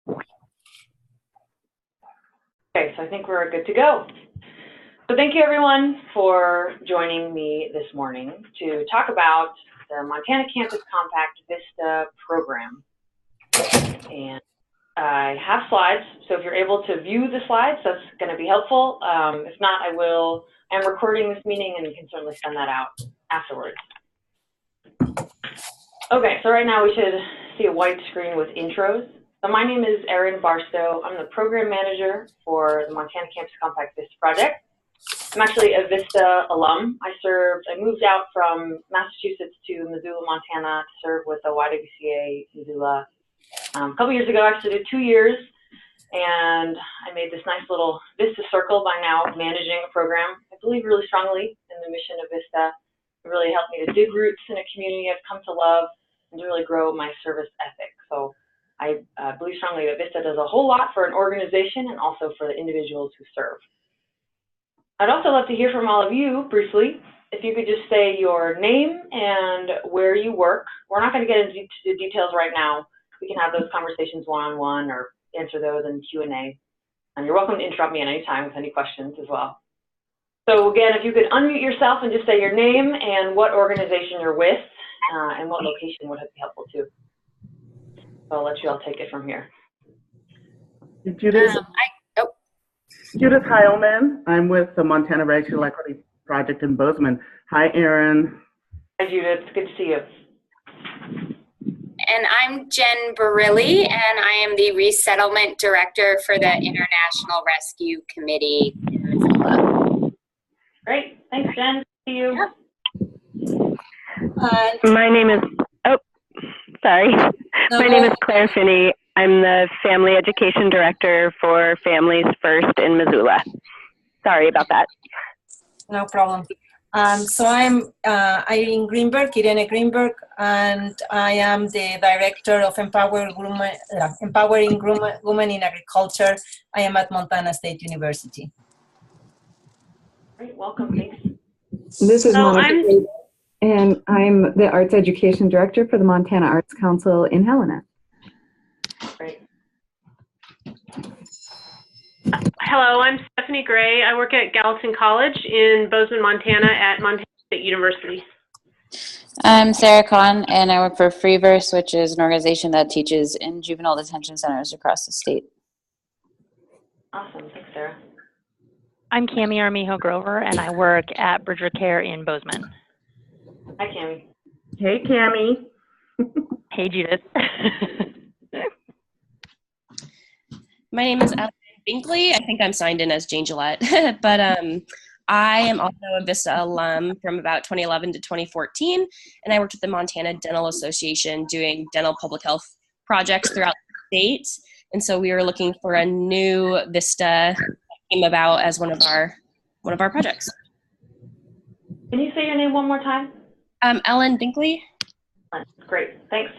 Okay, so I think we're good to go. So thank you everyone for joining me this morning to talk about the Montana Campus Compact VISTA program. And I have slides, so if you're able to view the slides, that's going to be helpful. If not, I'm recording this meeting and can certainly send that out afterwards. Okay, so right now we should see a white screen with intros. So my name is Erin Barstow. I'm the program manager for the Montana Campus Compact VISTA project. I'm actually a VISTA alum. I moved out from Massachusetts to Missoula, Montana to serve with the YWCA Missoula. A couple years ago, I actually did 2 years, and I made this nice little VISTA circle by now, managing a program. I believe really strongly in the mission of VISTA. It really helped me to dig roots in a community I've come to love and to really grow my service ethic. So I believe strongly that VISTA does a whole lot for an organization and also for the individuals who serve. I'd also love to hear from all of you briefly. If you could just say your name and where you work. We're not going to get into the details right now. We can have those conversations one-on-one or answer those in Q&A. And you're welcome to interrupt me at any time with any questions as well. So again, if you could unmute yourself and just say your name and what organization you're with and what location would be helpful too. So I'll let you all take it from here. Judith Heilman. I'm with the Montana Racial Equity Project in Bozeman. Hi, Erin. Hi, Judith. It's good to see you. And I'm Jen Barilli, and I am the Resettlement Director for the International Rescue Committee in Missoula. Great. Thanks, Jen. See you. My name is, My name is Claire Finney. I'm the Family Education Director for Families First in Missoula. Sorry about that. No problem. So I'm Irene Greenberg, and I am the Director of Empowering Women in Agriculture. I am at Montana State University. Great, welcome, thanks. This is Monica, and I'm the Arts Education Director for the Montana Arts Council in Helena. Great. Hello, I'm Stephanie Gray. I work at Gallatin College in Bozeman, Montana at Montana State University. I'm Sarah Kahn, and I work for Freeverse, which is an organization that teaches in juvenile detention centers across the state. Awesome, thanks, Sarah. I'm Cami Armijo Grover, and I work at Bridger Care in Bozeman. Hi, Cami. Hey, Cami. Hey, Judith. My name is Ellen Binkley. I think I'm signed in as Jane Gillette, but I am also a VISTA alum from about 2011 to 2014, and I worked with the Montana Dental Association doing dental public health projects throughout the state. And so we were looking for a new VISTA that came about as one of our projects. Can you say your name one more time? Ellen Binkley. Great, thanks.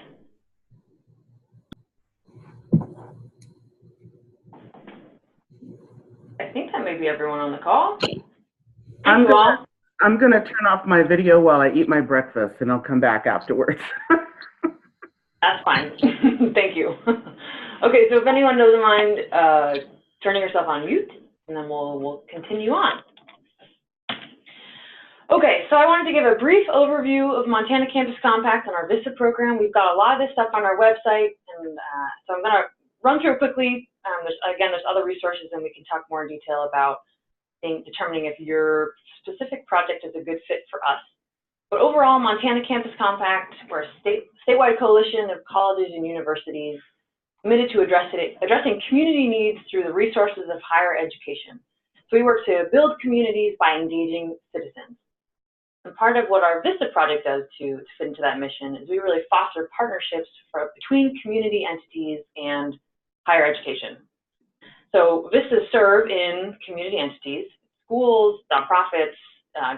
I think that may be everyone on the call. I'm gonna turn off my video while I eat my breakfast, and I'll come back afterwards. That's fine. Thank you. Okay, so if anyone doesn't mind turning yourself on mute, and then we'll continue on. Okay, so I wanted to give a brief overview of Montana Campus Compact and our VISTA program. We've got a lot of this stuff on our website, and so I'm going to run through it quickly. There's other resources, and we can talk more in detail about determining if your specific project is a good fit for us. But overall, Montana Campus Compact, we're a statewide coalition of colleges and universities committed to addressing community needs through the resources of higher education. So we work to build communities by engaging citizens. And part of what our VISTA project does to fit into that mission is we really foster partnerships between community entities and higher education. So VISTAs serve in community entities, schools, nonprofits,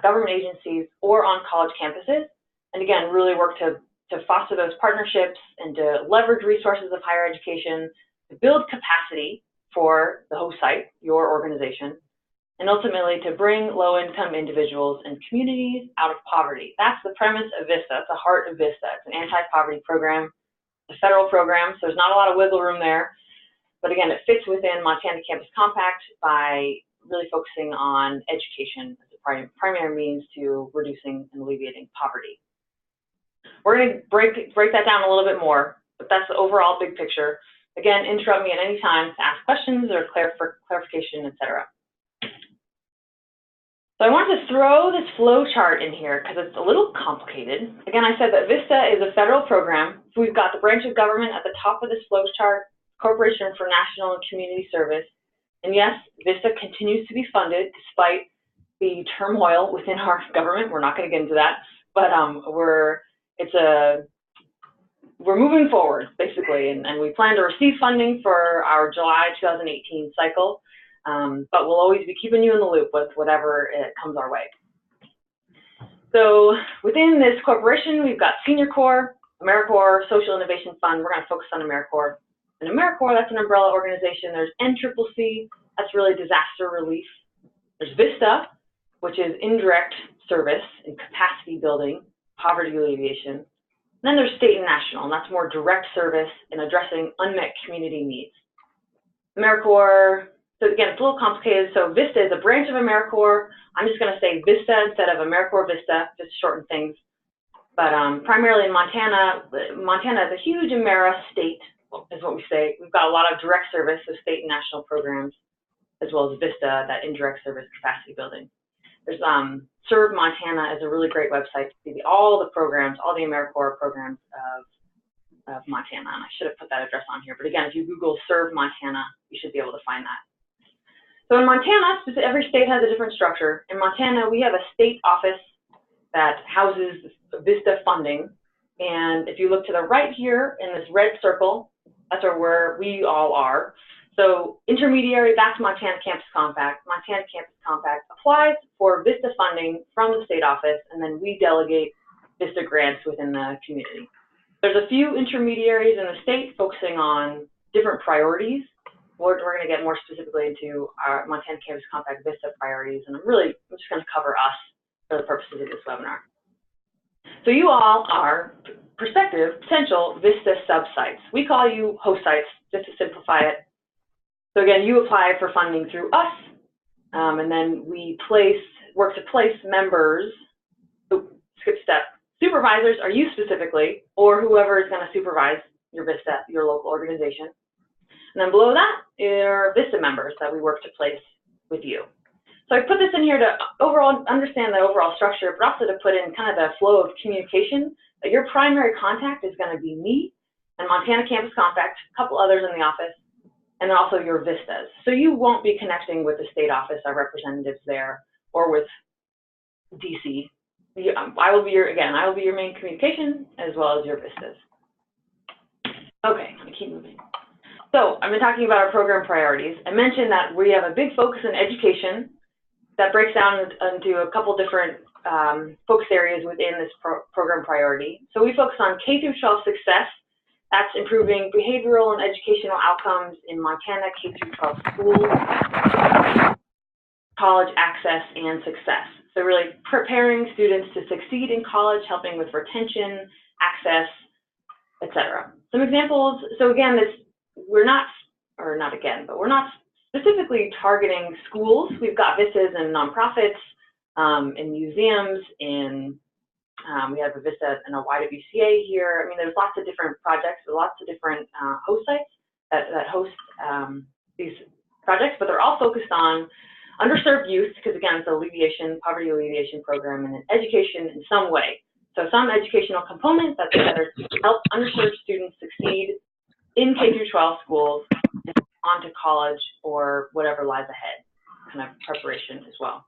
government agencies, or on college campuses. And again, really work to foster those partnerships and to leverage resources of higher education, to build capacity for the host site, your organization, and ultimately to bring low-income individuals and communities out of poverty. That's the premise of VISTA. That's the heart of VISTA. It's an anti-poverty program, a federal program, so there's not a lot of wiggle room there. But again, it fits within Montana Campus Compact by really focusing on education as a primary means to reducing and alleviating poverty. We're going to break that down a little bit more, but that's the overall big picture. Again, interrupt me at any time to ask questions or clarification, etc. So I want to throw this flow chart in here because it's a little complicated. Again, I said that VISTA is a federal program. So we've got the branch of government at the top of this flow chart, Corporation for National and Community Service. And yes, VISTA continues to be funded despite the turmoil within our government. We're not going to get into that, but we're moving forward, basically, and we plan to receive funding for our July 2018 cycle, but we'll always be keeping you in the loop with whatever it comes our way. So within this corporation, we've got Senior Corps, AmeriCorps, Social Innovation Fund. We're going to focus on AmeriCorps. And AmeriCorps, that's an umbrella organization. There's MTCC, that's really disaster relief. There's VISTA, which is indirect service and capacity building, poverty alleviation. And then there's state and national, and that's more direct service in addressing unmet community needs. AmeriCorps, so again, it's a little complicated. So VISTA is a branch of AmeriCorps. I'm just going to say VISTA instead of AmeriCorps VISTA, just to shorten things. But primarily in Montana, Montana is a huge Amera state, is what we say. We've got a lot of direct service, so state and national programs, as well as VISTA, that indirect service capacity building. There's Serve Montana is a really great website to see all the programs, all the AmeriCorps programs of Montana. And I should have put that address on here. But again, if you Google Serve Montana, you should be able to find that. So in Montana, every state has a different structure. In Montana, we have a state office that houses VISTA funding. And if you look to the right here in this red circle, that's where we all are. So intermediary, that's Montana Campus Compact. Montana Campus Compact applies for VISTA funding from the state office, and then we delegate VISTA grants within the community. There's a few intermediaries in the state focusing on different priorities. We're going to get more specifically into our Montana Campus Compact VISTA priorities, and I'm just going to cover us for the purposes of this webinar. So you all are prospective, potential VISTA sub-sites. We call you host sites, just to simplify it. So again, you apply for funding through us, and then we work to place members, skip step, supervisors are you specifically, or whoever is going to supervise your VISTA, your local organization. And then below that are VISTA members that we work to place with you. So I put this in here to understand the overall structure, but also to put in kind of the flow of communication, that your primary contact is going to be me and Montana Campus Compact, a couple others in the office, and then also your VISTAs. So you won't be connecting with the state office, our representatives there, or with DC. I will be your main communication as well as your VISTAs. Okay, let me keep moving. So I've been talking about our program priorities. I mentioned that we have a big focus in education that breaks down into a couple different focus areas within this program priority. So we focus on K-12 success. That's improving behavioral and educational outcomes in Montana K-12 schools, college access and success. So really preparing students to succeed in college, helping with retention, access, etc. Some examples. So again, we're not specifically targeting schools. We've got VISTAs in nonprofits, in museums, we have a VISTA and a YWCA here. I mean, there's lots of different projects, lots of different host sites that host these projects, but they're all focused on underserved youth, because again, it's an poverty alleviation program, and an education in some way. So some educational component that help underserved students succeed in K-12 schools, and on to college or whatever lies ahead, kind of preparation as well.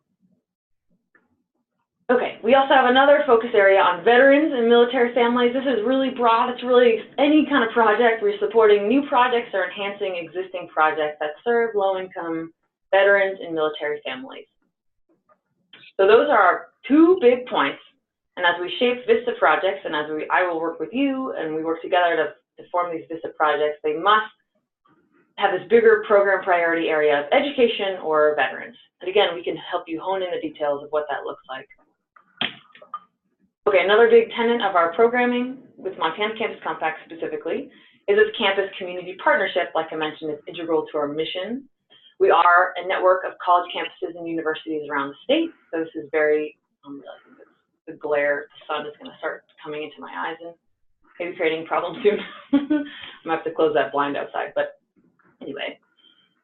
Okay, we also have another focus area on veterans and military families. This is really broad. It's really any kind of project. We're supporting new projects or enhancing existing projects that serve low-income veterans and military families. So those are our two big points. And as we shape VISTA projects, and as I will work with you, and we work together to form these VISTA projects, they must have this bigger program priority area of education or veterans. And again, we can help you hone in the details of what that looks like. Okay, another big tenet of our programming with Montana Campus Compact specifically is this campus community partnership. Like I mentioned, it's integral to our mission. We are a network of college campuses and universities around the state. So this is very, the glare, the sun is going to start coming into my eyes and maybe creating problems soon. I'm going to have to close that blind outside, but anyway.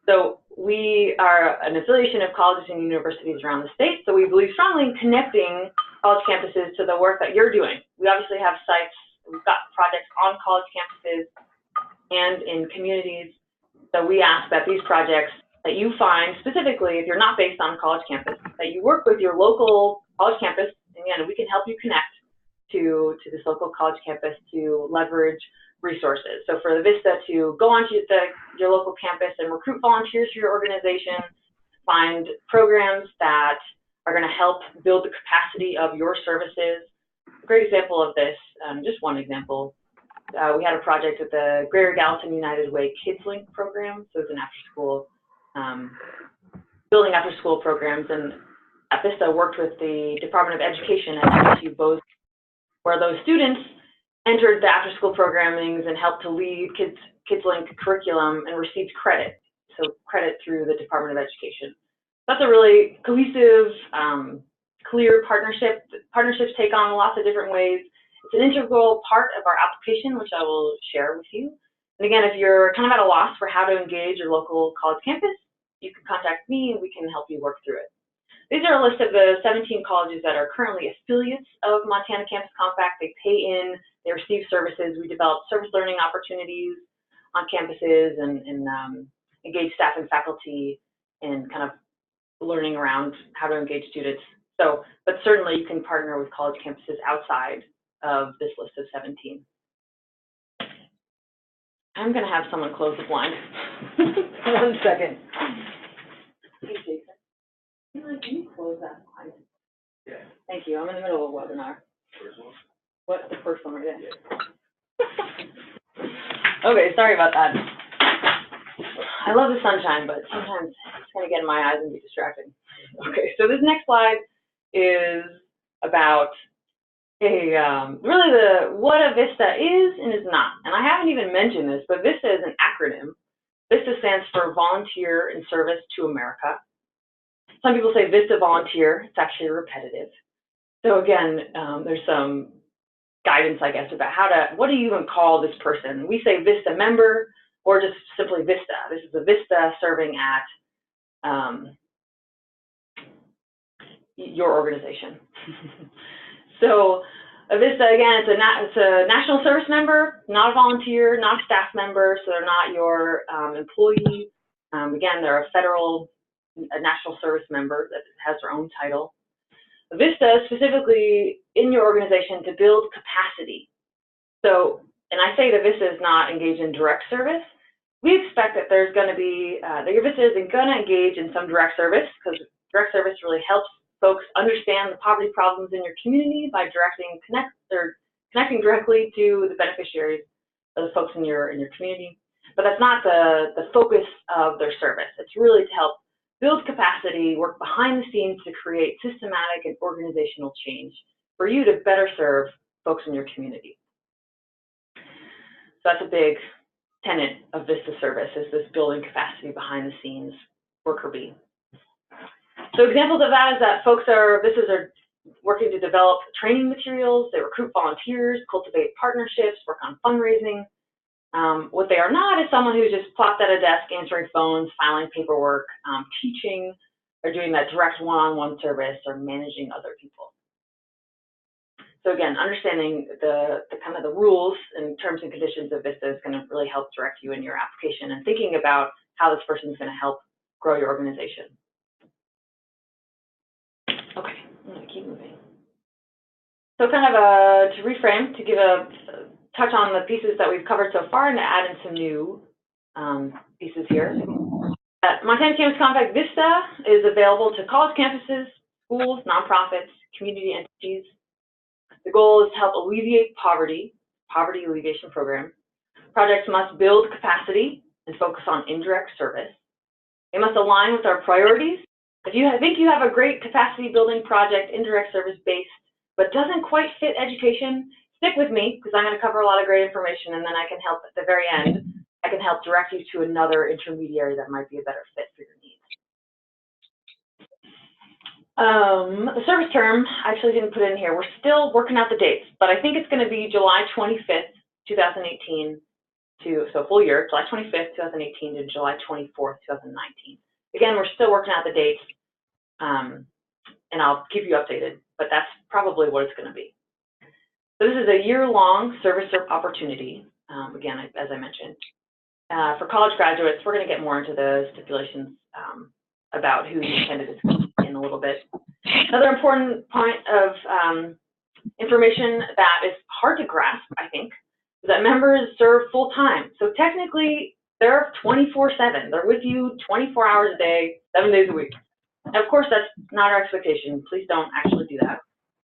So we are an affiliation of colleges and universities around the state, so we believe strongly in connecting college campuses to the work that you're doing. We obviously have sites, we've got projects on college campuses and in communities, so we ask that these projects that you find, specifically if you're not based on a college campus, that you work with your local college campus, and again, we can help you connect to this local college campus to leverage resources. So for the VISTA to go onto your local campus and recruit volunteers for your organization, find programs that are going to help build the capacity of your services. A great example of this, just one example, we had a project with the Greater Gallatin United Way Kids Link program. So it's an after-school, building after-school programs. And at VISTA worked with the Department of Education at UT Bozeman, where those students entered the after-school programmings and helped to lead Kids Link curriculum and received credit, so credit through the Department of Education. That's a really cohesive, clear partnership. Partnerships take on lots of different ways. It's an integral part of our application, which I will share with you. And again, if you're kind of at a loss for how to engage your local college campus, you can contact me and we can help you work through it. These are a list of the 17 colleges that are currently affiliates of Montana Campus Compact. They pay in, they receive services. We develop service learning opportunities on campuses and engage staff and faculty in kind of learning around how to engage students. So, but certainly you can partner with college campuses outside of this list of 17. I'm going to have someone close the blind. 1 second. Hey, Jason. Can you close that blind? Yeah. Thank you. I'm in the middle of a webinar. First one? What? The first one right there. Yeah. Okay, sorry about that. I love the sunshine, but sometimes it's going to get in my eyes and be distracting. Okay, so this next slide is about really what a VISTA is and is not. And I haven't even mentioned this, but VISTA is an acronym. VISTA stands for Volunteer in Service to America. Some people say VISTA volunteer. It's actually repetitive. So again, there's some guidance, I guess, about what do you even call this person? We say VISTA member or just simply VISTA. This is a VISTA serving at your organization. So a VISTA, again, it's a national service member, not a volunteer, not a staff member, so they're not your employee. Again, they're a national service member that has their own title. VISTA specifically in your organization to build capacity. So, and I say that VISTA is not engaged in direct service. We expect that there's going to be, that your VISTA isn't going to engage in some direct service, because direct service really helps folks understand the poverty problems in your community by connecting directly to the beneficiaries of the folks in your community. But that's not the focus of their service. It's really to help build capacity, work behind the scenes to create systematic and organizational change for you to better serve folks in your community. So that's a big tenet of VISTA service, is this building capacity behind the scenes worker bee. So examples of that is that VISTAs are working to develop training materials, they recruit volunteers, cultivate partnerships, work on fundraising. What they are not is someone who's just plopped at a desk answering phones, filing paperwork, teaching, or doing that direct one-on-one service or managing other people. So again, understanding the kind of the rules and terms and conditions of VISTA is going to really help direct you in your application and thinking about how this person is going to help grow your organization. Okay, I'm going to keep moving. So kind of to reframe, to give a touch on the pieces that we've covered so far and to add in some new pieces here. Montana Campus Compact VISTA is available to college campuses, schools, nonprofits, community entities. The goal is to help alleviate poverty alleviation program. Projects must build capacity and focus on indirect service. They must align with our priorities. If you think you have a great capacity building project, indirect service based, but doesn't quite fit education, stick with me because I'm going to cover a lot of great information, and then I can help at the very end. I can help direct you to another intermediary that might be a better fit for your needs. The service term, I actually didn't put it in here. We're still working out the dates, but I think it's going to be July 25th, 2018 so full year, July 25th, 2018 to July 24th, 2019. Again, we're still working out the dates, and I'll keep you updated, but that's probably what it's going to be. So this is a year-long service opportunity, again, as I mentioned. For college graduates, we're going to get more into the stipulations about who these candidates can be in a little bit. Another important point of information that is hard to grasp, I think, is that members serve full-time. So technically, they're 24/7. They're with you 24 hours a day, 7 days a week. Now, of course, that's not our expectation. Please don't actually do that.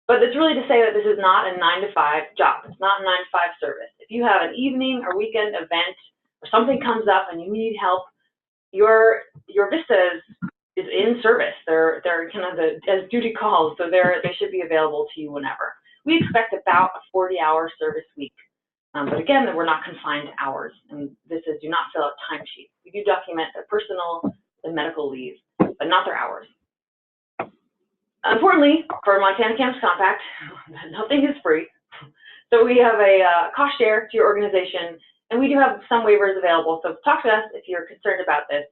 But it's really to say that this is not a 9-to-5 job. It's not a 9-to-5 service. If you have an evening or weekend event or something comes up and you need help, your VISTA is in service. They're kind of as duty calls, so they should be available to you whenever. We expect about a 40-hour service week. But again, we're not confined to hours, and VISTAs do not fill out timesheets. We do document their personal and medical leave, but not their hours. Importantly, for Montana Campus Compact, nothing is free. So we have a cost share to your organization, and we do have some waivers available. So talk to us if you're concerned about this.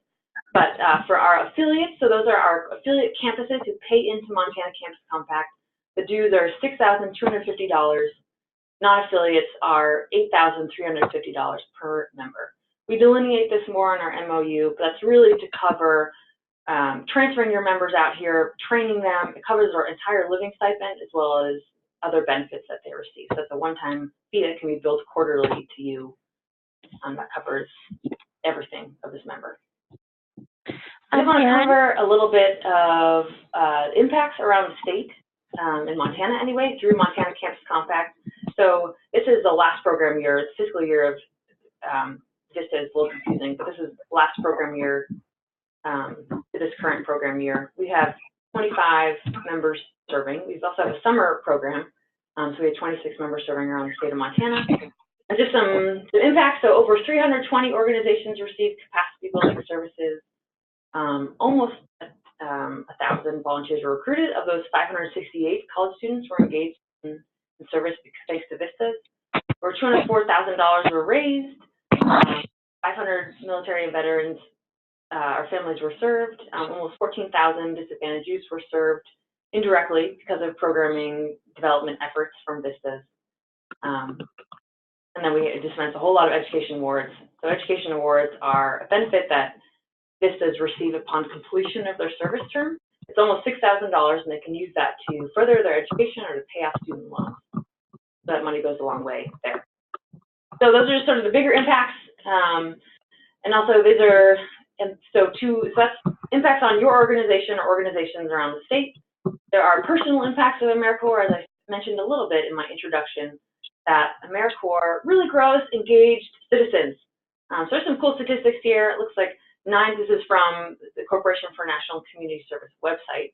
But for our affiliates, so those are our affiliate campuses who pay into Montana Campus Compact, the dues are $6,250. Non-affiliates are $8,350 per member. We delineate this more in our MOU, but that's really to cover transferring your members out here, training them. It covers our entire living stipend as well as other benefits that they receive. So it's a one-time fee that can be billed quarterly to you that covers everything of this member. I just want to cover a little bit of impacts around the state, in Montana anyway, through Montana Campus Compact. So this is the last program year, the fiscal year of VISTA is a little confusing, but this is the last program year, this current program year. We have 25 members serving. We also have a summer program, so we have 26 members serving around the state of Montana. And just some impacts, so over 320 organizations received capacity building services. Almost 1,000 volunteers were recruited. Of those, 568 college students were engaged in service thanks to VISTAs. Over $204,000 were raised. 500 military and veterans, our families were served. Almost 14,000 disadvantaged youths were served indirectly because of programming development efforts from VISTAs. And then we dispense a whole lot of education awards. So education awards are a benefit that VISTAs receive upon completion of their service term. It's almost $6,000, and they can use that to further their education or to pay off student loans. So that money goes a long way there. So those are sort of the bigger impacts. And also these are, so that's impacts on your organization or organizations around the state. There are personal impacts of AmeriCorps, as I mentioned a little bit in my introduction, that AmeriCorps really grows engaged citizens. So there's some cool statistics here. It looks like this is from the Corporation for National Community Service website.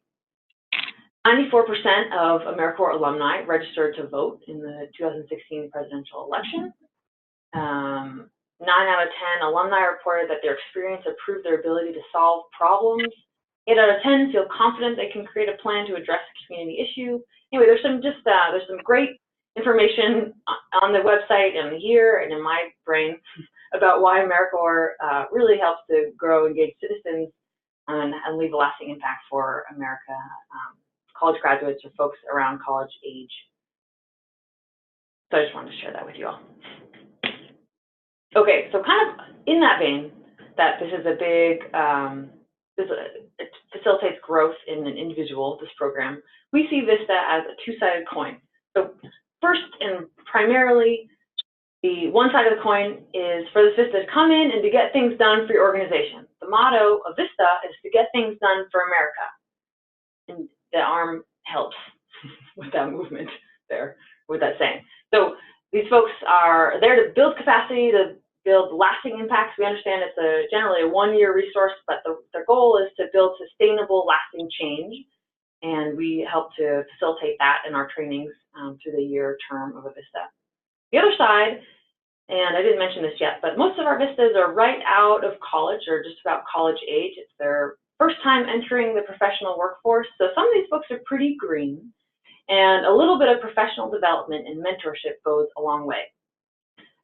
94% of AmeriCorps alumni registered to vote in the 2016 presidential election. 9 out of 10 alumni reported that their experience improved their ability to solve problems. 8 out of 10 feel confident they can create a plan to address a community issue. Anyway, there's some great information on the website and here and in my brain about why AmeriCorps really helps to grow engaged citizens and leave a lasting impact for America, college graduates or folks around college age. So I just wanted to share that with you all. Okay, so kind of in that vein, that this is a big, it facilitates growth in an individual, this program, we see VISTA as a two-sided coin. So first and primarily, the one side of the coin is for the VISTA to come in and to get things done for your organization. The motto of VISTA is to get things done for America. And the arm helps with that movement there, with that saying. So these folks are there to build capacity, to build lasting impacts. We understand it's generally a one-year resource, but their goal is to build sustainable, lasting change and we help to facilitate that in our trainings through the year term of a VISTA. The other side, and I didn't mention this yet, but most of our VISTAs are right out of college or just about college age. It's their first time entering the professional workforce. So some of these folks are pretty green, and a little bit of professional development and mentorship goes a long way.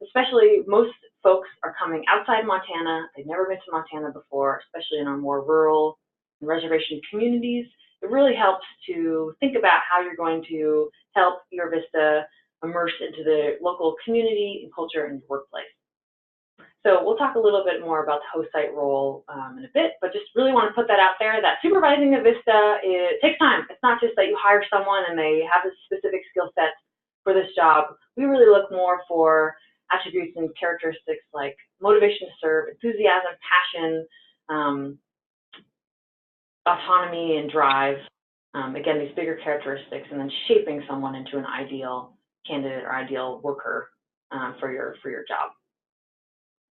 Especially most folks are coming outside Montana. They've never been to Montana before, especially in our more rural and reservation communities. It really helps to think about how you're going to help your VISTA immerse into the local community and culture and workplace. So we'll talk a little bit more about the host site role in a bit, but just really want to put that out there that supervising a VISTA, it takes time. It's not just that you hire someone and they have a specific skill set for this job. We really look more for attributes and characteristics like motivation to serve, enthusiasm, passion, autonomy and drive. Again, these bigger characteristics, and then shaping someone into an ideal candidate or ideal worker for your job.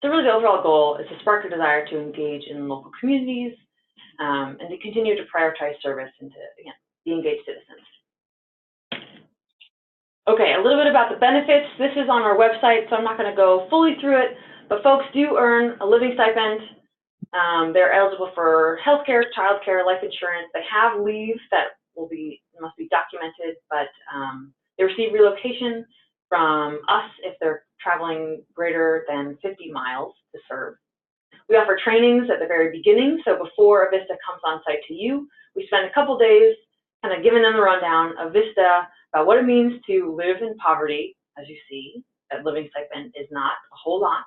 So really the overall goal is to spark a desire to engage in local communities and to continue to prioritize service and to, again, be engaged citizens. Okay, a little bit about the benefits. This is on our website, so I'm not going to go fully through it, but folks do earn a living stipend. They're eligible for healthcare, childcare, life insurance. They have leave that must be documented, but they receive relocation from us if they're traveling greater than 50 miles to serve. We offer trainings at the very beginning, so before a VISTA comes on site to you, we spend a couple days kind of giving them the rundown of VISTA about what it means to live in poverty. As you see, that living stipend is not a whole lot,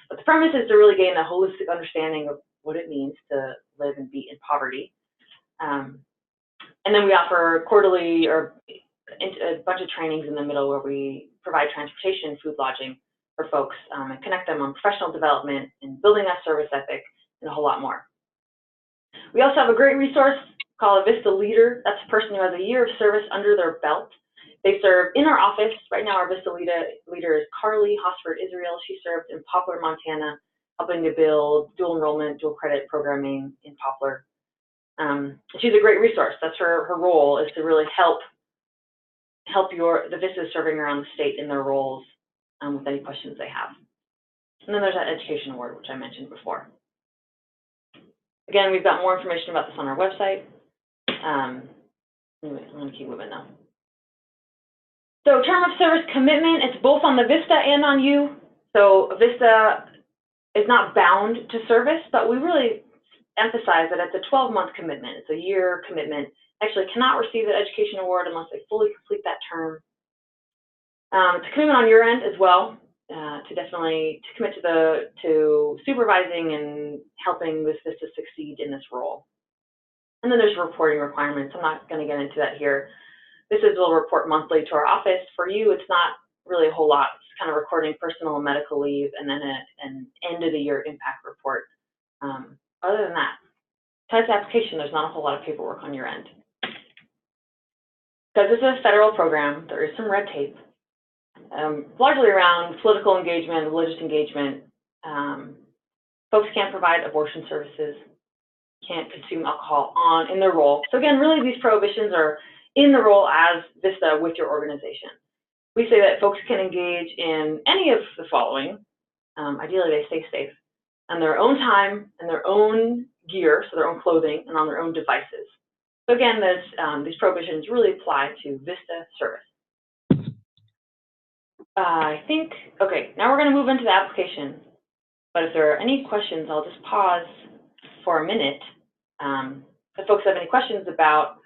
but the premise is to really gain a holistic understanding of what it means to live and be in poverty. And then we offer quarterly or a bunch of trainings in the middle where we provide transportation, food, lodging for folks and connect them on professional development and building that service ethic and a whole lot more. We also have a great resource called a VISTA Leader. That's a person who has a year of service under their belt. They serve in our office. Right now, our VISTA leader is Carly Hosford Israel. She served in Poplar, Montana, helping to build dual enrollment, dual credit programming in Poplar. She's a great resource. That's her role, is to really help the VISTAs serving around the state in their roles with any questions they have. And then there's that education award, which I mentioned before. Again, we've got more information about this on our website. Anyway, I'm going to keep moving now. So term of service commitment, it's both on the VISTA and on you. So a VISTA is not bound to service, but we really emphasize that it's a 12-month commitment. It's a year commitment. Actually cannot receive the education award unless they fully complete that term. It's a commitment on your end as well to commit to supervising and helping this VISTA succeed in this role. And then there's reporting requirements. I'm not going to get into that here. VISTAs will report monthly to our office. For you, it's not really a whole lot. It's kind of recording personal and medical leave and then an end of the year impact report. Other than that, besides the application, there's not a whole lot of paperwork on your end. Because this is a federal program, there is some red tape, largely around political engagement, religious engagement. Folks can't provide abortion services, can't consume alcohol in their role. So again, really these prohibitions are in the role as VISTA with your organization. We say that folks can engage in any of the following. Ideally, they stay safe on their own time and their own gear, so their own clothing, and on their own devices. So again, these prohibitions really apply to VISTA service. Okay, now we're going to move into the application. But if there are any questions, I'll just pause for a minute. If folks have any questions about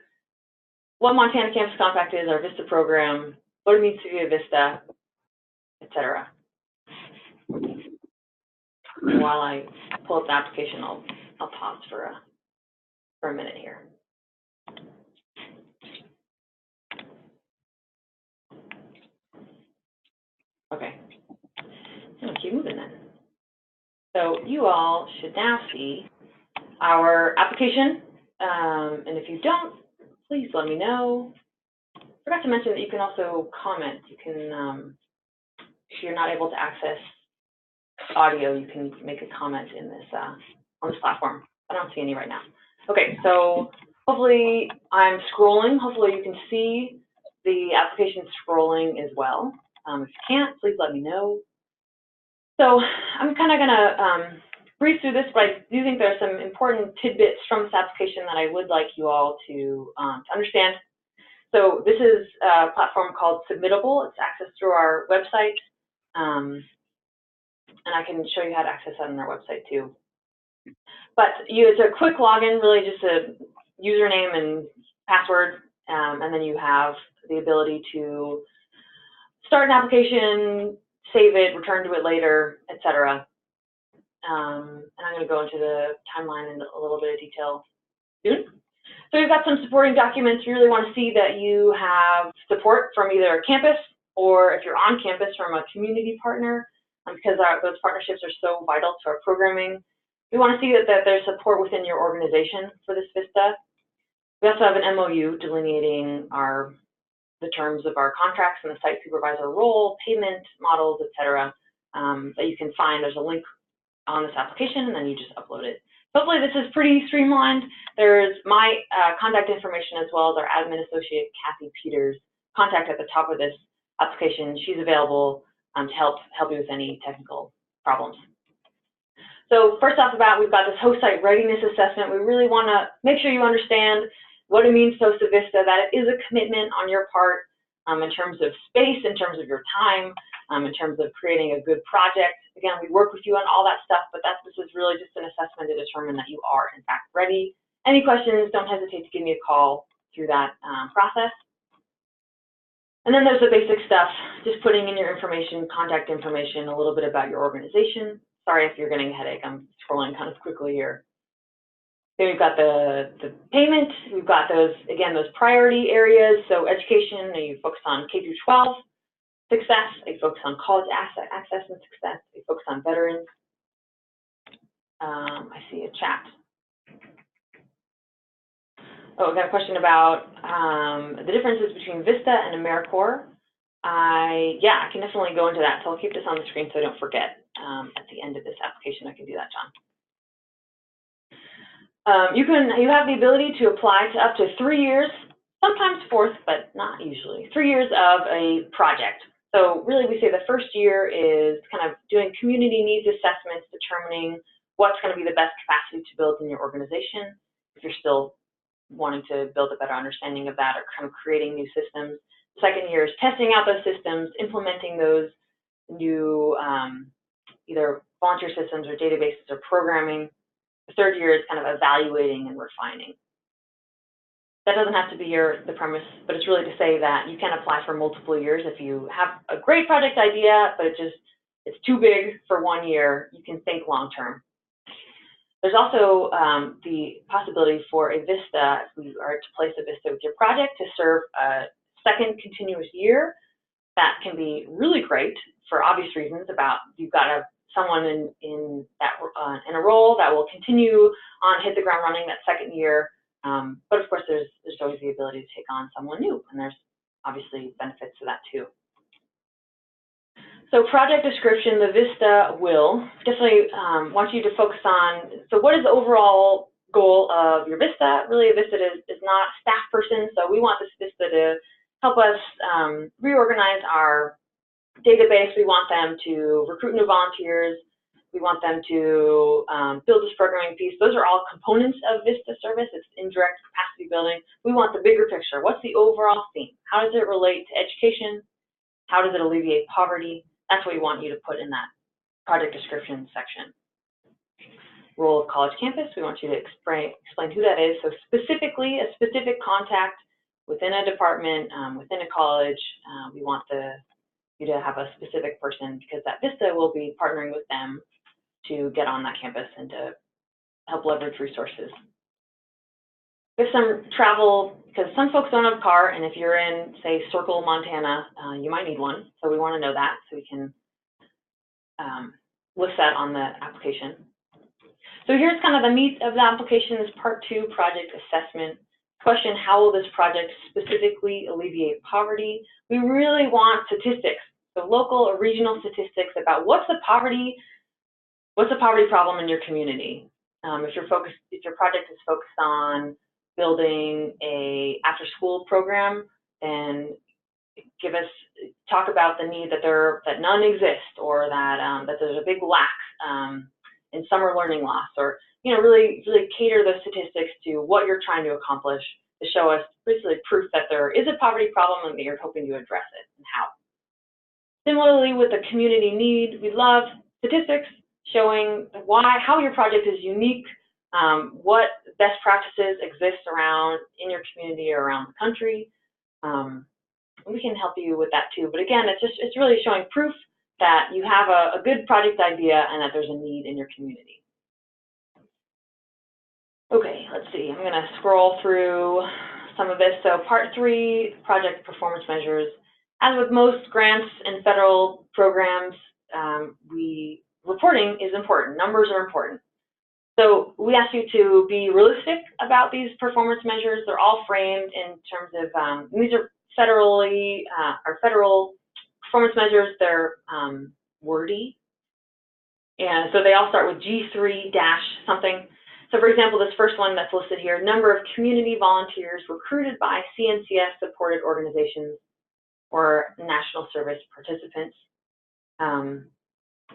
what Montana Campus Compact is, our VISTA program, what it means to be a VISTA, etc. While I pull up the application, I'll pause for a minute here. Okay, I'm going to keep moving then. So you all should now see our application, and if you don't, please let me know. I forgot to mention that you can also comment. You can, if you're not able to access audio, you can make a comment in this on this platform. I don't see any right now. Okay, so Hopefully I'm scrolling. Hopefully you can see the application scrolling as well. If you can't, please let me know. So I'm kind of going to breeze through this, but I do think there are some important tidbits from this application that I would like you all to understand. So this is a platform called Submittable. It's accessed through our website, and I can show you how to access that on our website too. But it's a quick login, really just a username and password, and then you have the ability to start an application, save it, return to it later, etc. And I'm going to go into the timeline in a little bit of detail soon. So we've got some supporting documents. We really want to see that you have support from either a campus or, if you're on campus, from a community partner, because those partnerships are so vital to our programming. We want to see that there's support within your organization for this VISTA. We also have an MOU delineating the terms of our contracts and the site supervisor role, payment models, etc. That you can find. There's a link on this application, and then you just upload it. Hopefully this is pretty streamlined. There's my contact information as well as our admin associate, Kathy Peters' contact at the top of this application. She's available to help you with any technical problems. So first off the bat, we've got this host site readiness assessment. We really want to make sure you understand what it means to host a VISTA, that it is a commitment on your part in terms of space, in terms of your time, in terms of creating a good project. Again, we work with you on all that stuff, but this is really just an assessment to determine that you are, in fact, ready. Any questions, don't hesitate to give me a call through that process. And then there's the basic stuff, just putting in your information, contact information, a little bit about your organization. Sorry if you're getting a headache, I'm scrolling kind of quickly here. Then we've got the payment. We've got those priority areas. So education, you focus on K through 12 success. You focus on college access and success. You focus on veterans. I see a chat. Oh, we got a question about the differences between VISTA and AmeriCorps. Yeah, I can definitely go into that. So I'll keep this on the screen so I don't forget. At the end of this application, I can do that, John. You have the ability to apply to up to 3 years, sometimes 4th, but not usually, 3 years of a project. So really we say the first year is kind of doing community needs assessments, determining what's going to be the best capacity to build in your organization. If you're still wanting to build a better understanding of that or kind of creating new systems. The second year is testing out those systems, implementing those new either volunteer systems or databases or programming. The third year is kind of evaluating and refining. That doesn't have to be the premise, but it's really to say that you can apply for multiple years. If you have a great project idea, but it's too big for 1 year, you can think long term. There's also the possibility for a VISTA, if we are to place a VISTA with your project, to serve a second continuous year. That can be really great for obvious reasons about you've got someone in a role that will continue on, hit the ground running that second year. But of course, there's always the ability to take on someone new, and there's obviously benefits to that too. So project description, the VISTA will definitely want you to focus on, so what is the overall goal of your VISTA? Really, a VISTA is not a staff person, so we want this VISTA to help us reorganize our database. We want them to recruit new volunteers. We want them to build this programming piece. Those are all components of VISTA service. It's indirect capacity building. We want the bigger picture. What's the overall theme? How does it relate to education? How does it alleviate poverty? That's what we want you to put in that project description section. Role of college campus, we want you to explain who that is. So specifically, a specific contact within a department, within a college, we want you to have a specific person, because that VISTA will be partnering with them to get on that campus and to help leverage resources. There's some travel, because some folks don't have a car, and if you're in, say, Circle, Montana, you might need one. So we want to know that so we can list that on the application. So here's kind of the meat of the application, is part 2, project assessment. Question, how will this project specifically alleviate poverty? We really want statistics, so local or regional statistics about what's the poverty problem in your community. If your project is focused on building a after-school program, then talk about the need that none exist, or that there's a big lack in summer learning loss, or really cater those statistics to what you're trying to accomplish, to show us basically proof that there is a poverty problem and that you're hoping to address it and how. Similarly, with the community need, we love statistics showing how your project is unique, what best practices exist in your community or around the country. We can help you with that too. But again, it's really showing proof that you have a good project idea and that there's a need in your community. Okay, let's see. I'm going to scroll through some of this. So part 3, project performance measures. As with most grants and federal programs, reporting is important. Numbers are important. So we ask you to be realistic about these performance measures. They're all framed in terms of, these are federal performance measures. They're wordy. And so they all start with G3 dash something. So for example, this first one that's listed here, number of community volunteers recruited by CNCS supported organizations or national service participants.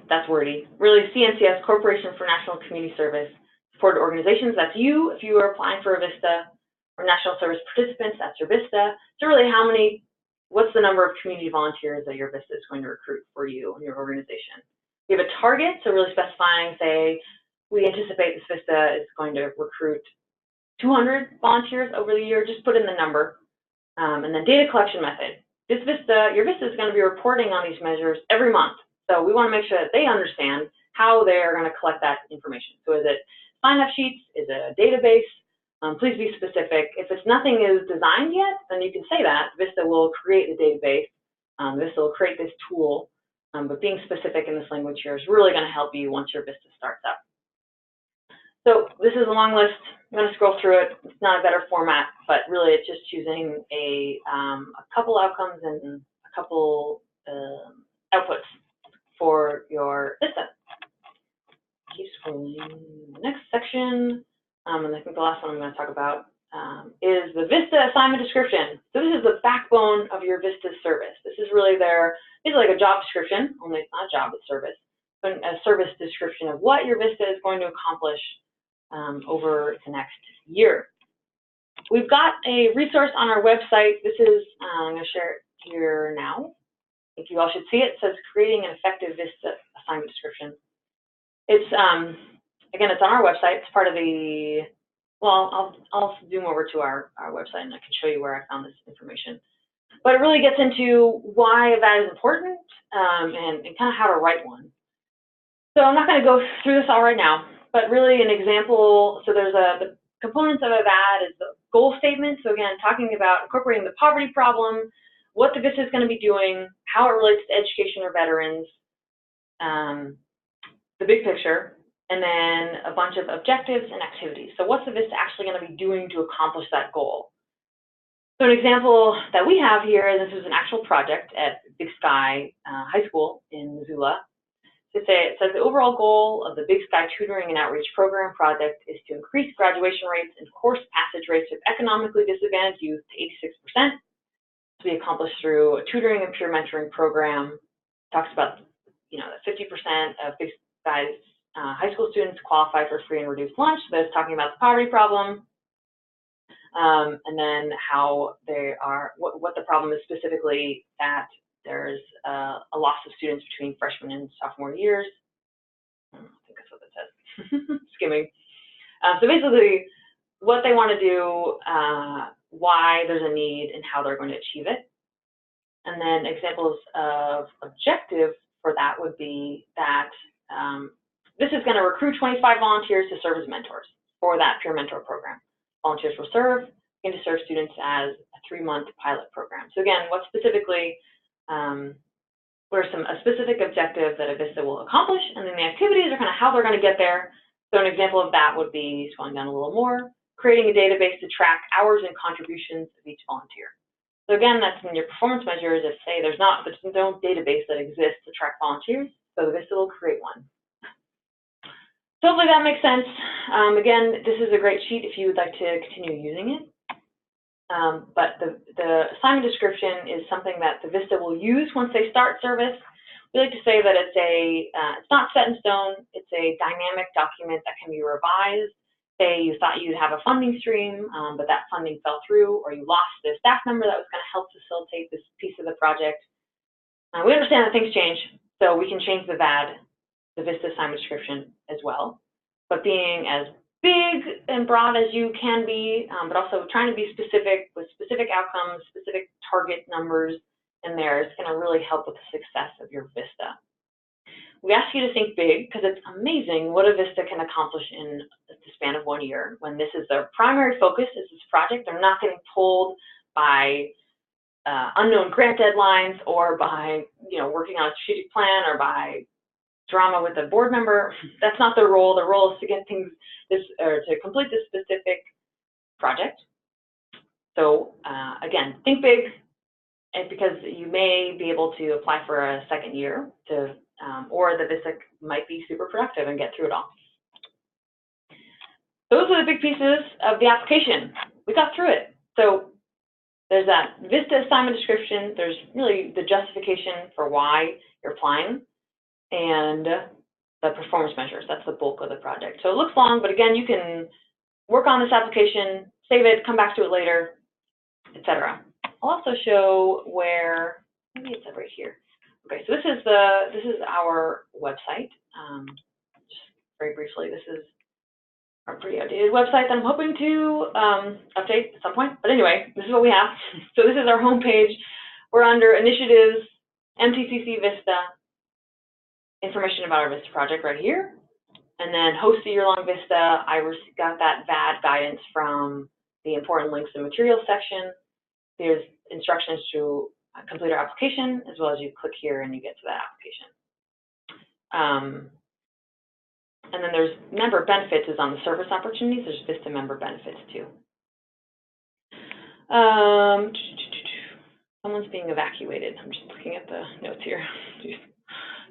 That's wordy. Really, CNCS, Corporation for National Community Service, supported organizations, that's you if you are applying for a VISTA, or national service participants, that's your VISTA. So really, what's the number of community volunteers that your VISTA is going to recruit for you and your organization? We have a target, so really specifying, say, we anticipate this VISTA is going to recruit 200 volunteers over the year, just put in the number. And then data collection method. Your VISTA is going to be reporting on these measures every month. So we want to make sure that they understand how they are going to collect that information. So is it sign-up sheets? Is it a database? Please be specific. If nothing is designed yet, then you can say that. VISTA will create a database. VISTA will create this tool. But being specific in this language here is really going to help you once your VISTA starts up. So this is a long list. I'm going to scroll through it. It's not a better format, but really it's just choosing a couple outcomes and a couple outputs for your VISTA. Keep scrolling. The next section, and I think the last one I'm going to talk about is the VISTA assignment description. So this is the backbone of your VISTA service. This is really it's like a job description, only it's not a job, it's service. But a service description of what your VISTA is going to accomplish over the next year. We've got a resource on our website. This is, I'm going to share it here now. I think you all should see it. It says creating an effective VISTA assignment description. It's, again, it's on our website. It's part of the, well, I'll zoom over to our website and I can show you where I found this information. But it really gets into why that is important and kind of how to write one. So I'm not going to go through this all right now, but really an example, so there's the components of that is the goal statement. So again, talking about incorporating the poverty problem, what the VISTA is going to be doing, how it relates to education or veterans, the big picture, and then a bunch of objectives and activities. So what's the VISTA actually going to be doing to accomplish that goal? So an example that we have here, and this is an actual project at Big Sky High School in Missoula. It says the overall goal of the Big Sky Tutoring and Outreach Program project is to increase graduation rates and course passage rates of economically disadvantaged youth to 86%. To be accomplished through a tutoring and peer mentoring program. Talks about, that 50% of Big Sky's high school students qualify for free and reduced lunch. So that's talking about the poverty problem. And then how they are, what the problem is specifically, that there's a loss of students between freshman and sophomore years. I think that's what it says. Skimming. So basically, what they want to do, why there's a need, and how they're going to achieve it. And then examples of objective for that would be that this is going to recruit 25 volunteers to serve as mentors for that peer mentor program. Volunteers will serve and to serve students as a 3-month pilot program. So again, what specifically, what are a specific objective that a VISTA will accomplish, and then the activities are kind of how they're going to get there. So an example of that would be, scrolling down a little more, creating a database to track hours and contributions of each volunteer. So again, that's in your performance measures. If say there's no database that exists to track volunteers, so the VISTA will create one. So hopefully that makes sense. Again, this is a great sheet if you would like to continue using it. But the assignment description is something that the VISTA will use once they start service. We like to say that it's not set in stone. It's a dynamic document that can be revised. Say you thought you'd have a funding stream, but that funding fell through, or you lost the staff member that was going to help facilitate this piece of the project. We understand that things change, so we can change the VAD, the VISTA assignment description, as well. But being as big and broad as you can be, but also trying to be specific with specific outcomes, specific target numbers in there is going to really help with the success of your VISTA. We ask you to think big because it's amazing what a VISTA can accomplish in the span of 1 year. When this is their primary focus is this project, they're not getting pulled by unknown grant deadlines or by working on a strategic plan or by drama with a board member. That's not their role. Their role is to get to complete this specific project. So again, think big, and because you may be able to apply for a second year or the VISTA might be super productive and get through it all. Those are the big pieces of the application. We got through it. So there's that VISTA assignment description. There's really the justification for why you're applying, and the performance measures. That's the bulk of the project. So it looks long, but again, you can work on this application, save it, come back to it later, etc. I'll also show where, maybe it's right here. Okay, so this is our website. Just very briefly, this is our pretty outdated website that I'm hoping to update at some point. But anyway, this is what we have. So this is our homepage. We're under Initiatives, MTCC VISTA, information about our VISTA project right here. And then host a year-long VISTA. I got that VAD guidance from the important links and materials section. There's instructions to complete our application, as well as you click here and you get to that application. And then there's member benefits is on the service opportunities. There's VISTA member benefits too. Someone's being evacuated. I'm just looking at the notes here.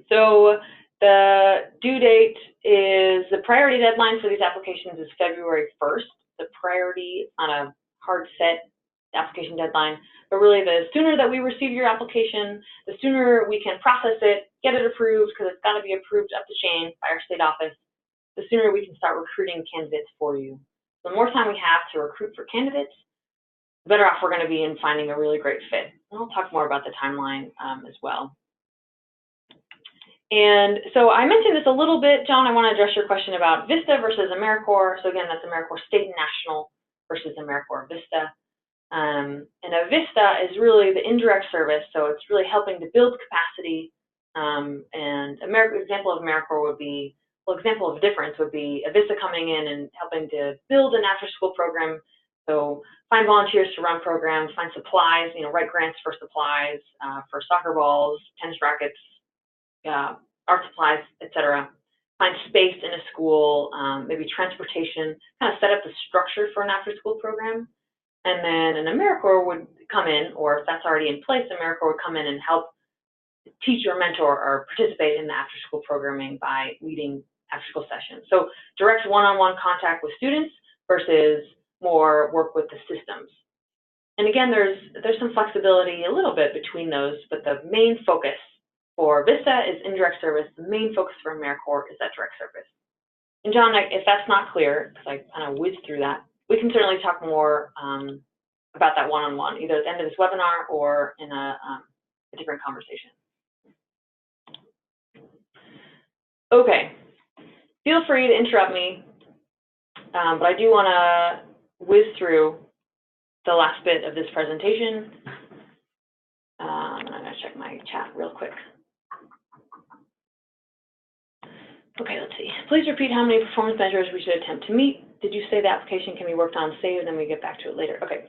So the due date is, the priority deadline for these applications is February 1st. The priority on a hard set application deadline, but really the sooner that we receive your application, the sooner we can process it, get it approved, because it's got to be approved up the chain by our state office, the sooner we can start recruiting candidates for you. The more time we have to recruit for candidates, the better off we're going to be in finding a really great fit. And I'll talk more about the timeline as well. And so I mentioned this a little bit, John. I want to address your question about VISTA versus AmeriCorps. So again, that's AmeriCorps State and National versus AmeriCorps VISTA. And a VISTA is really the indirect service, so it's really helping to build capacity. And example of AmeriCorps would be, well, example of difference would be a VISTA coming in and helping to build an after-school program. So find volunteers to run programs, find supplies, write grants for supplies, for soccer balls, tennis rackets, art supplies, etc. Find space in a school, maybe transportation, kind of set up the structure for an after-school program. And then an AmeriCorps would come in, or if that's already in place, AmeriCorps would come in and help teach or mentor or participate in the after-school programming by leading after-school sessions. So direct one-on-one contact with students versus more work with the systems. And again, there's some flexibility a little bit between those, but the main focus for VISTA is indirect service. The main focus for AmeriCorps is that direct service. And John, if that's not clear, because I kind of whizzed through that, we can certainly talk more about that one-on-one, either at the end of this webinar or in a different conversation. Okay, feel free to interrupt me, but I do want to whiz through the last bit of this presentation. I'm going to check my chat real quick. Okay, let's see. Please repeat how many performance measures we should attempt to meet. Did you say the application can be worked on, saved, and then we get back to it later? Okay.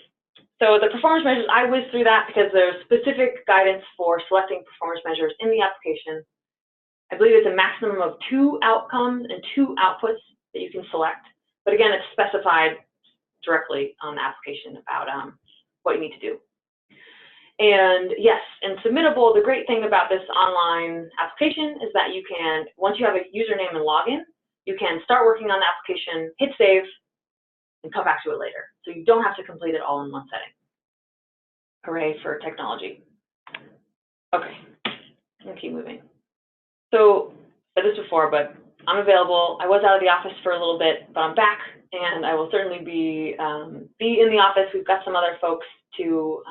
So the performance measures, I whizzed through that because there's specific guidance for selecting performance measures in the application. I believe it's a maximum of 2 outcomes and 2 outputs that you can select. But again, it's specified directly on the application about what you need to do. And yes, and submittable, the great thing about this online application is that you can, once you have a username and login, you can start working on the application, hit save, and come back to it later. So you don't have to complete it all in one setting. Hooray for technology. Okay, I'm gonna keep moving. So I said this before, but I'm available. I was out of the office for a little bit, but I'm back, and I will certainly be in the office. We've got some other folks to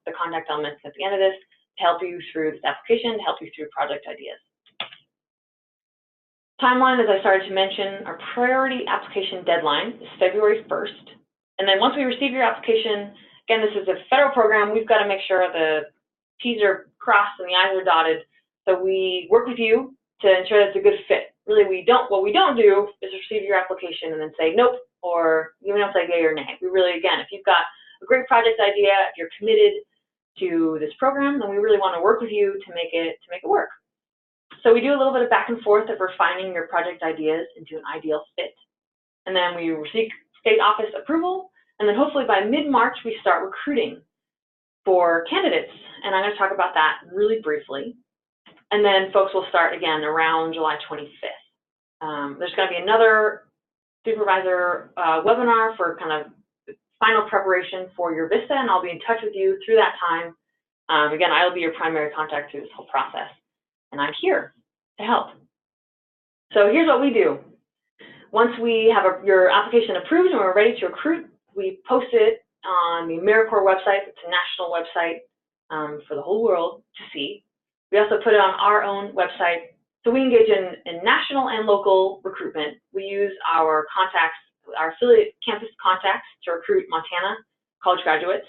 the contact elements at the end of this to help you through this application, to help you through project ideas. Timeline, as I started to mention, our priority application deadline is February 1st. And then once we receive your application, again, this is a federal program. We've got to make sure the T's are crossed and the I's are dotted. So we work with you to ensure that it's a good fit. Really, what we don't do is receive your application and then say nope, or even if say yay or nay. We really, again, if you've got a great project idea, if you're committed to this program, then we really want to work with you to make it work. So we do a little bit of back and forth of refining your project ideas into an ideal fit. And then we seek state office approval, and then hopefully by mid-March we start recruiting for candidates. And I'm going to talk about that really briefly. And then folks will start again around July 25th. There's going to be another supervisor webinar for kind of final preparation for your VISTA, and I'll be in touch with you through that time. Again, I will be your primary contact through this whole process, and I'm here to help. So here's what we do. Once we have your application approved and we're ready to recruit, we post it on the AmeriCorps website. It's a national website for the whole world to see. We also put it on our own website. So we engage in national and local recruitment. We use our contacts, our affiliate campus contacts to recruit Montana college graduates.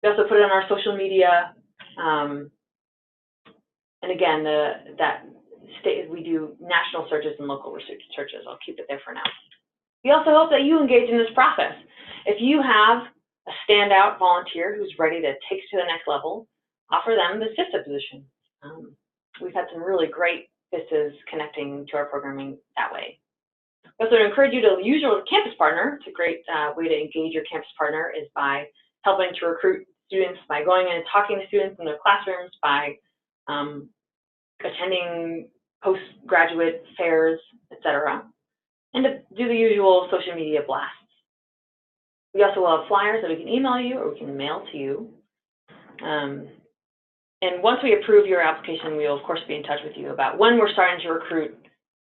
We also put it on our social media. And again, we do national searches and local research searches. I'll keep it there for now. We also hope that you engage in this process. If you have a standout volunteer who's ready to take it to the next level, offer them the VISTA position. We've had some really great VISTAs connecting to our programming that way. We also encourage you to use your campus partner. It's a great way to engage your campus partner is by helping to recruit students, by going in and talking to students in their classrooms, by attending postgraduate fairs, etc., and to do the usual social media blasts. We also will have flyers that we can email you or we can mail to you. And once we approve your application, we will, of course, be in touch with you about when we're starting to recruit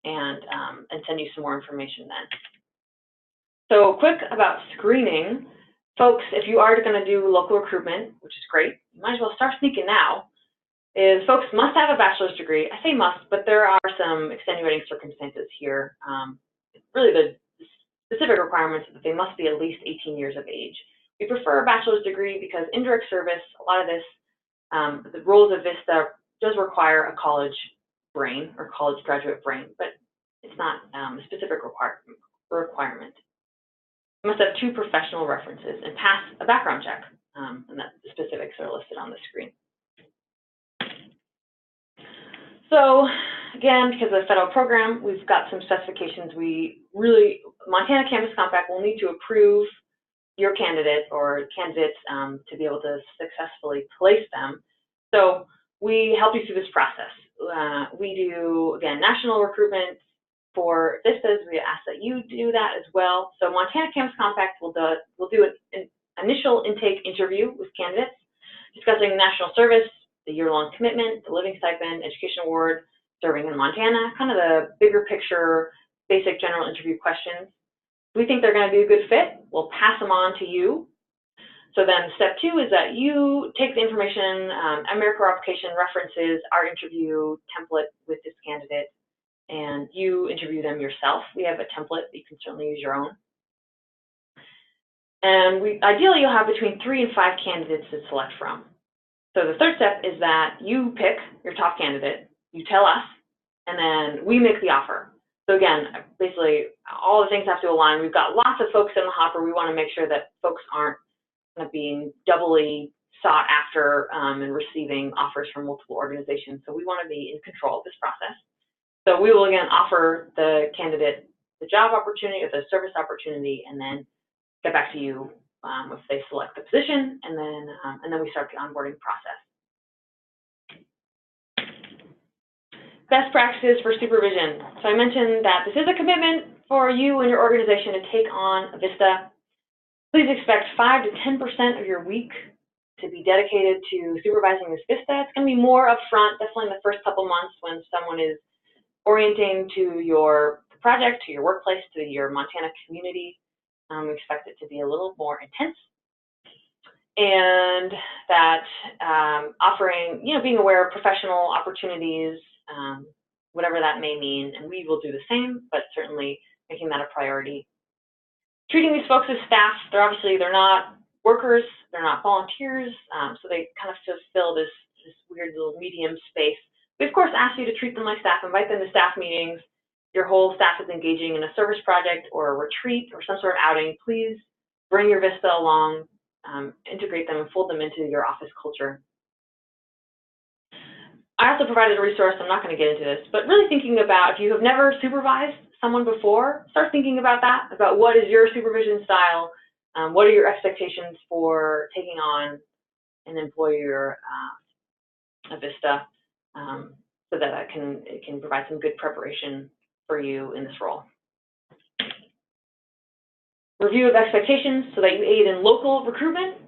and send you some more information then. So quick about screening. Folks, if you are going to do local recruitment, which is great, you might as well start sneaking now, is folks must have a bachelor's degree. I say must, but there are some extenuating circumstances here. Really the specific requirements that they must be at least 18 years of age. We prefer a bachelor's degree because indirect service, a lot of this, the roles of VISTA does require a college brain or college graduate brain, but it's not a specific requirement. You must have 2 professional references and pass a background check, and the specifics are listed on the screen. So again, because of the federal program, we've got some specifications. Montana Campus Compact will need to approve your candidate or candidates to be able to successfully place them. So we help you through this process. We do, again, national recruitment for VISTAs. We ask that you do that as well. So Montana Campus Compact will do an initial intake interview with candidates, discussing national service, the year-long commitment, the living stipend, education award, serving in Montana, kind of the bigger picture, basic general interview questions. If we think they're going to be a good fit, we'll pass them on to you. So then step 2 is that you take the information, AmeriCorps application references, our interview template with this candidate, and you interview them yourself. We have a template, but you can certainly use your own. And ideally, you'll have between 3 and 5 candidates to select from. So the third step is that you pick your top candidate, you tell us, and then we make the offer. So again, basically, all the things have to align. We've got lots of folks in the hopper. We want to make sure that folks aren't being doubly sought after and receiving offers from multiple organizations. So we want to be in control of this process. So we will, again, offer the candidate the job opportunity or the service opportunity, and then get back to you if they select the position, and then we start the onboarding process. Best practices for supervision. So I mentioned that this is a commitment for you and your organization to take on a VISTA. Please expect 5 to 10% of your week to be dedicated to supervising this VISTA. It's going to be more upfront, definitely in the first couple months when someone is orienting to your project, to your workplace, to your Montana community. We expect it to be a little more intense. And that offering, being aware of professional opportunities, whatever that may mean, and we will do the same, but certainly making that a priority. Treating these folks as staff, they're not workers, they're not volunteers, so they kind of fulfill this weird little medium space. We of course ask you to treat them like staff, invite them to staff meetings. Your whole staff is engaging in a service project or a retreat or some sort of outing. Please bring your VISTA along, integrate them and fold them into your office culture. I also provided a resource, I'm not going to get into this, but really thinking about if you have never supervised someone before, start thinking about that, about what is your supervision style, what are your expectations for taking on an employee or a VISTA, so that it can provide some good preparation for you in this role. Review of expectations so that you aid in local recruitment.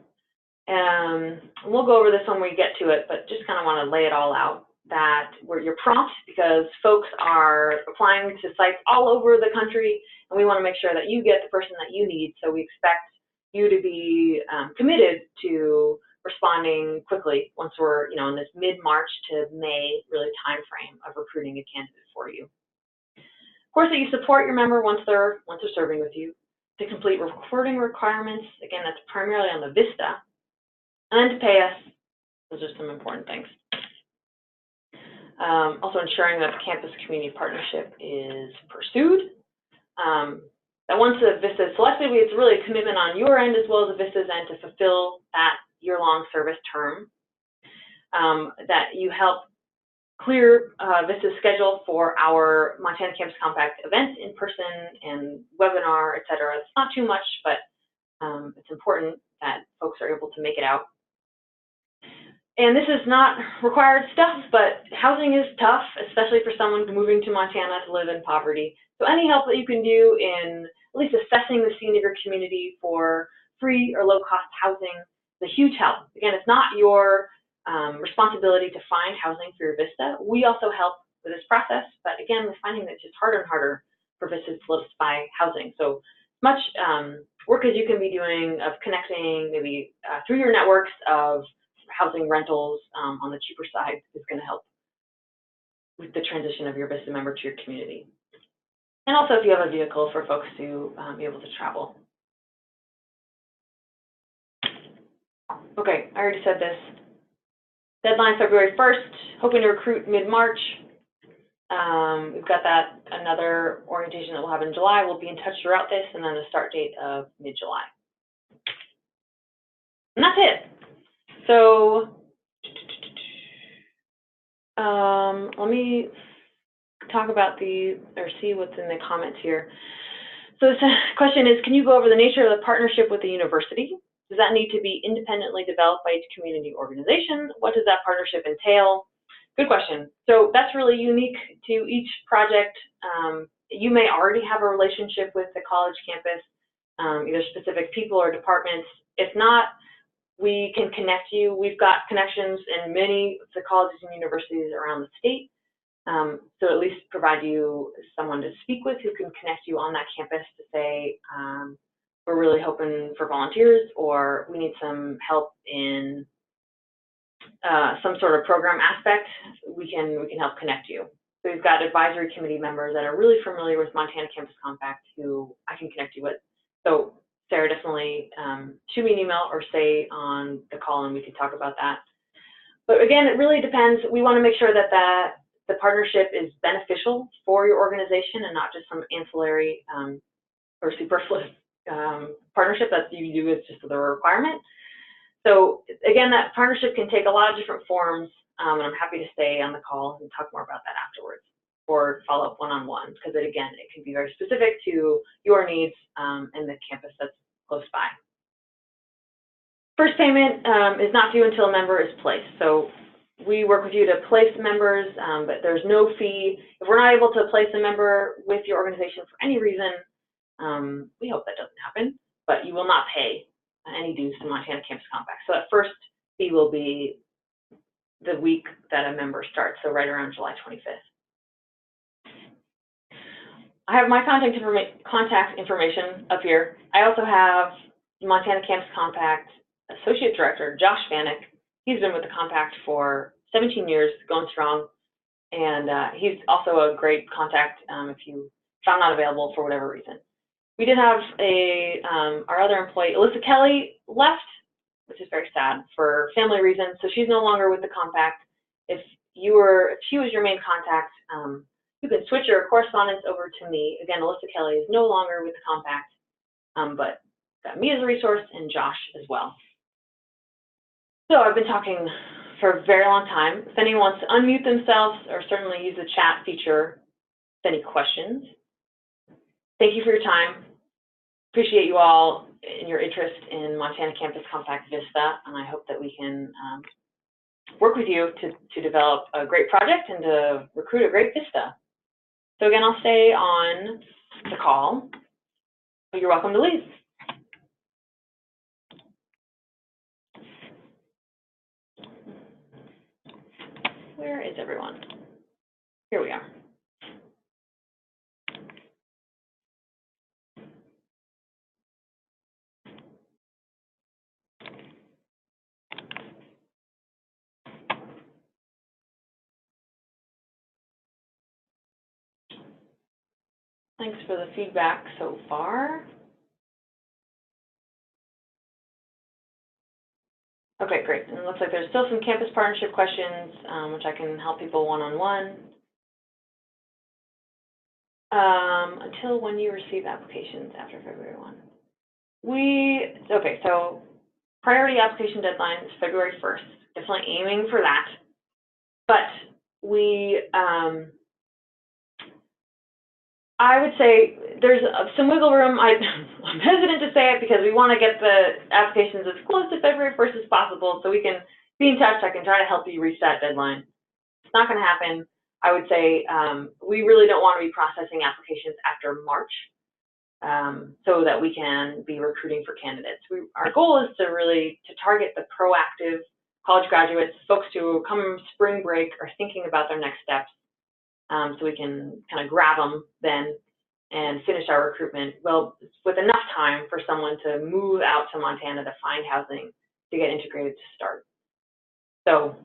And we'll go over this when we get to it, but just kind of want to lay it all out, that you're prompt because folks are applying to sites all over the country, and we want to make sure that you get the person that you need. So we expect you to be committed to responding quickly once we're in this mid-March to May really time frame of recruiting a candidate for you. Of course, that you support your member once they're serving with you, to complete reporting requirements. Again, that's primarily on the VISTA. And then to pay us. Those are some important things. Also ensuring that the campus community partnership is pursued. That once a VISTA is selected, it's really a commitment on your end as well as the VISTA's end to fulfill that year-long service term. That you help clear VISTA's schedule for our Montana Campus Compact events in person and webinar, et cetera. It's not too much, but it's important that folks are able to make it out. And this is not required stuff, but housing is tough, especially for someone moving to Montana to live in poverty. So any help that you can do in at least assessing the senior community for free or low-cost housing is a huge help. Again, it's not your responsibility to find housing for your VISTA. We also help with this process, but again, we're finding that it's just harder and harder for VISTAs to solidify housing. So much work as you can be doing of connecting maybe through your networks of housing rentals on the cheaper side is going to help with the transition of your VISTA member to your community. And also if you have a vehicle for folks to be able to travel. Okay, I already said this. Deadline February 1st, hoping to recruit mid-March. We've got another orientation that we'll have in July. We'll be in touch throughout this, and then the start date of mid-July. And that's it. So let me talk about see what's in the comments here. So the question is, can you go over the nature of the partnership with the university? Does that need to be independently developed by each community organization? What does that partnership entail? Good question. So that's really unique to each project. You may already have a relationship with the college campus, either specific people or departments. If not, we can connect you. We've got connections in many of the colleges and universities around the state. So at least provide you someone to speak with who can connect you on that campus to say, we're really hoping for volunteers, or we need some help in some sort of program aspect. We can help connect you. So we've got advisory committee members that are really familiar with Montana Campus Compact who I can connect you with. So Sarah, definitely shoot me an email or say on the call and we can talk about that. But again, it really depends. We want to make sure that the partnership is beneficial for your organization and not just some ancillary or superfluous partnership that you do is just the requirement. So again, that partnership can take a lot of different forms, and I'm happy to stay on the call and talk more about that afterwards, or follow up one-on-one, because it can be very specific to your needs and the campus that's close by. First payment is not due until a member is placed. So we work with you to place members, but there's no fee. If we're not able to place a member with your organization for any reason, we hope that doesn't happen, but you will not pay any dues to Montana Campus Compact. So that first fee will be the week that a member starts, so right around July 25th. I have my contact information up here. I also have Montana Campus Compact Associate Director, Josh Vanek. He's been with the Compact for 17 years, going strong, and he's also a great contact if you found not available for whatever reason. We did have our other employee, Alyssa Kelly, left, which is very sad for family reasons, so she's no longer with the Compact. If she was your main contact, you can switch your correspondence over to me. Again, Alyssa Kelly is no longer with the Compact, but got me as a resource and Josh as well. So I've been talking for a very long time. If anyone wants to unmute themselves or certainly use the chat feature with any questions. Thank you for your time. Appreciate you all and your interest in Montana Campus Compact VISTA, and I hope that we can work with you to develop a great project and to recruit a great VISTA. So again, I'll stay on the call, but you're welcome to leave. Where is everyone? Here we are. Thanks for the feedback so far. Okay, great. And it looks like there's still some campus partnership questions, which I can help people one-on-one. Until when you receive applications after February 1. Okay, so priority application deadline is February 1st. Definitely aiming for that. But I would say there's some wiggle room. I'm hesitant to say it because we want to get the applications as close to February 1st as possible so we can be in touch. I can try to help you reach that deadline. It's not going to happen. I would say we really don't want to be processing applications after March so that we can be recruiting for candidates. Our goal is to really target the proactive college graduates, folks who come spring break are thinking about their next steps. So we can kind of grab them then and finish our recruitment with enough time for someone to move out to Montana to find housing to get integrated to start. So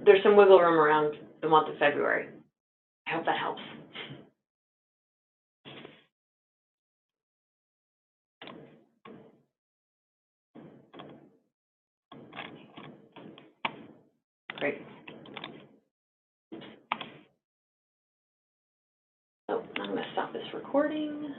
there's some wiggle room around the month of February. I hope that helps. Great. So I'm going to stop this recording.